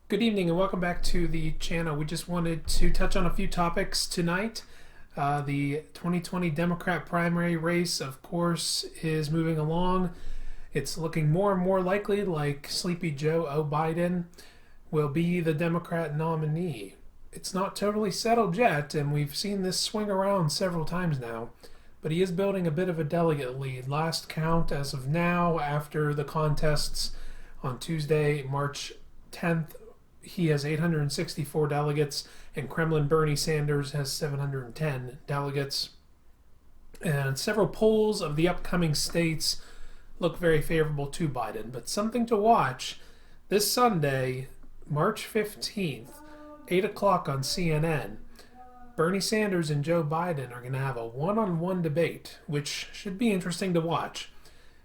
Good evening and welcome back to the channel. We just wanted to touch on a few topics tonight. The 2020 Democrat primary race, of course, is moving along. It's looking more and more likely like Sleepy Joe Obiden will be the Democrat nominee. It's not totally settled yet, and we've seen this swing around several times now, but he is building a bit of a delegate lead. Last count as of now, after the contests on Tuesday, March 10th, he has 864 delegates, and Kremlin Bernie Sanders has 710 delegates. And several polls of the upcoming states look very favorable to Biden. But something to watch this Sunday, March 15th, 8 o'clock on CNN. Bernie Sanders and Joe Biden are going to have a one-on-one debate, which should be interesting to watch.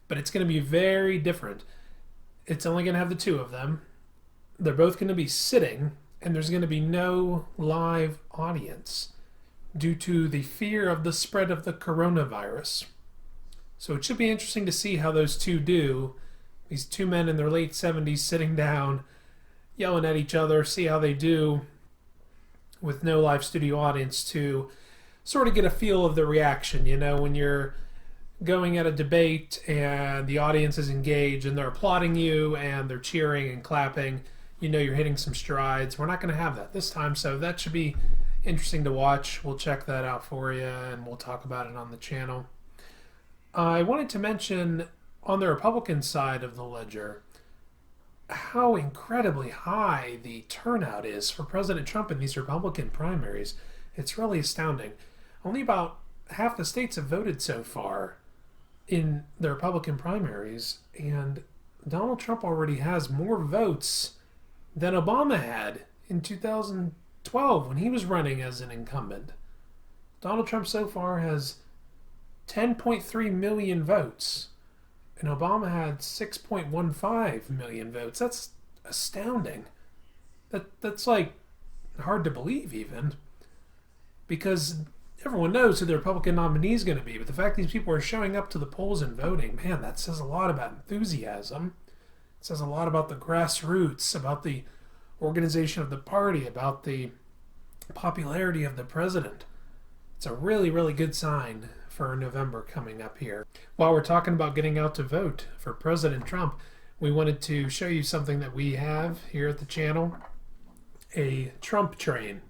But it's going to be very different. It's only going to have the two of them. They're both going to be sitting, and there's going to be no live audience due to the fear of the spread of the coronavirus. So it should be interesting to see how those two do. These two men in their late 70s sitting down, yelling at each other, see how they do with no live studio audience to sort of get a feel of the reaction. You know, when you're going at a debate and the audience is engaged and they're applauding you and they're cheering and clapping, you know you're hitting some strides. We're not going to have that this time, so that should be interesting to watch. We'll check that out for you, and we'll talk about it on the channel. I wanted to mention on the Republican side of the ledger how incredibly high the turnout is for President Trump in these Republican primaries. It's really astounding. Only about half the states have voted so far in the Republican primaries, and Donald Trump already has more votes than Obama had in 2012 when he was running as an incumbent. Donald Trump so far has 10.3 million votes, and Obama had 6.15 million votes. That's astounding. That's like hard to believe even, because everyone knows who the Republican nominee is going to be, but the fact these people are showing up to the polls and voting, man, that says a lot about enthusiasm. It says a lot about the grassroots, about the organization of the party, about the popularity of the president. It's a really, really good sign for November coming up here. While we're talking about getting out to vote for President Trump, we wanted to show you something that we have here at the channel, a Trump train.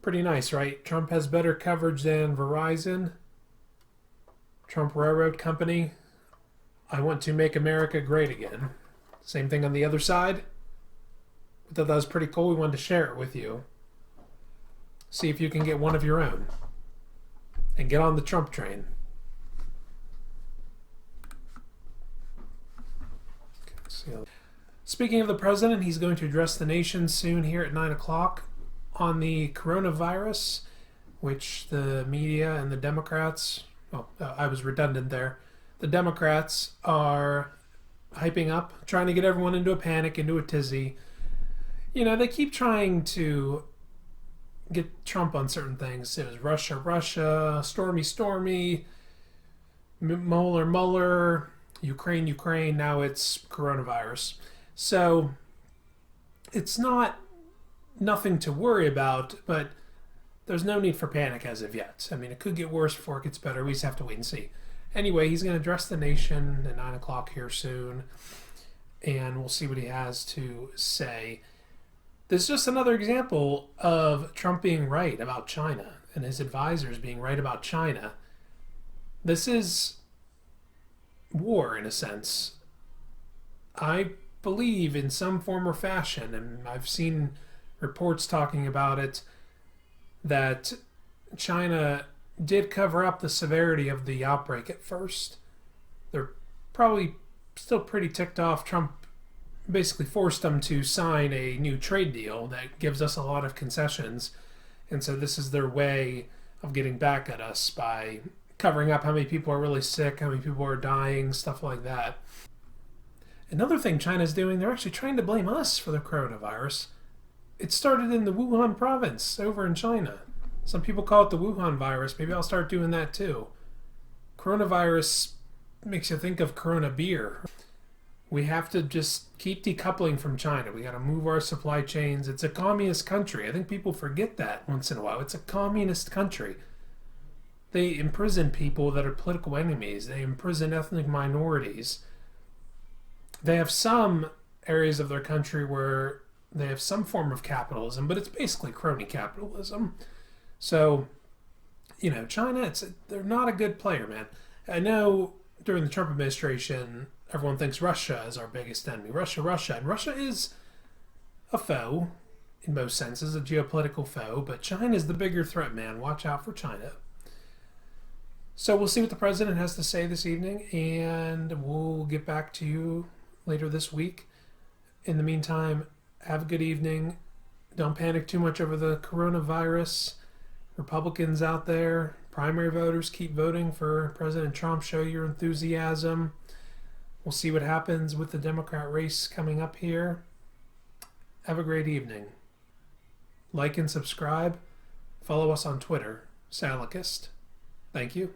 Pretty nice, right? Trump has better coverage than Verizon, Trump Railroad Company. I want to make America great again. Same thing on the other side. We thought that was pretty cool. We wanted to share it with you. See if you can get one of your own and get on the Trump train. Speaking of the president, he's going to address the nation soon here at 9 o'clock on the coronavirus, which the media and the Democrats, I was redundant there. The Democrats are hyping up, trying to get everyone into a panic, into a tizzy. You know, they keep trying to get Trump on certain things. It was Russia, Russia, Stormy, Stormy, Mueller, Mueller, Ukraine, Ukraine. Now it's coronavirus. So it's nothing to worry about, but there's no need for panic as of yet. I mean, it could get worse before it gets better. We just have to wait and see. Anyway, he's going to address the nation at 9 o'clock here soon, and we'll see what he has to say. This is just another example of Trump being right about China and his advisors being right about China. This is war, in a sense. I believe in some form or fashion, and I've seen reports talking about it, that China did cover up the severity of the outbreak at first. They're probably still pretty ticked off. Trump basically forced them to sign a new trade deal that gives us a lot of concessions, and so this is their way of getting back at us by covering up how many people are really sick, how many people are dying, stuff like that. Another thing China's doing, they're actually trying to blame us for the coronavirus. It started in the Wuhan province over in China. Some people call it the Wuhan virus. Maybe I'll start doing that too. Coronavirus makes you think of Corona beer. We have to just keep decoupling from China. We got to move our supply chains. It's a communist country. I think people forget that once in a while. It's a communist country. They imprison people that are political enemies. They imprison ethnic minorities. They have some areas of their country where they have some form of capitalism, but it's basically crony capitalism. So, China, they're not a good player, man. I know during the Trump administration, everyone thinks Russia is our biggest enemy. Russia. And Russia is a foe in most senses, a geopolitical foe, but China is the bigger threat, man. Watch out for China. So we'll see what the president has to say this evening, and we'll get back to you later this week. In the meantime, have a good evening. Don't panic too much over the coronavirus. Republicans out there, primary voters, keep voting for President Trump. Show your enthusiasm. We'll see what happens with the Democrat race coming up here. Have a great evening. Like and subscribe. Follow us on Twitter, Salakist. Thank you.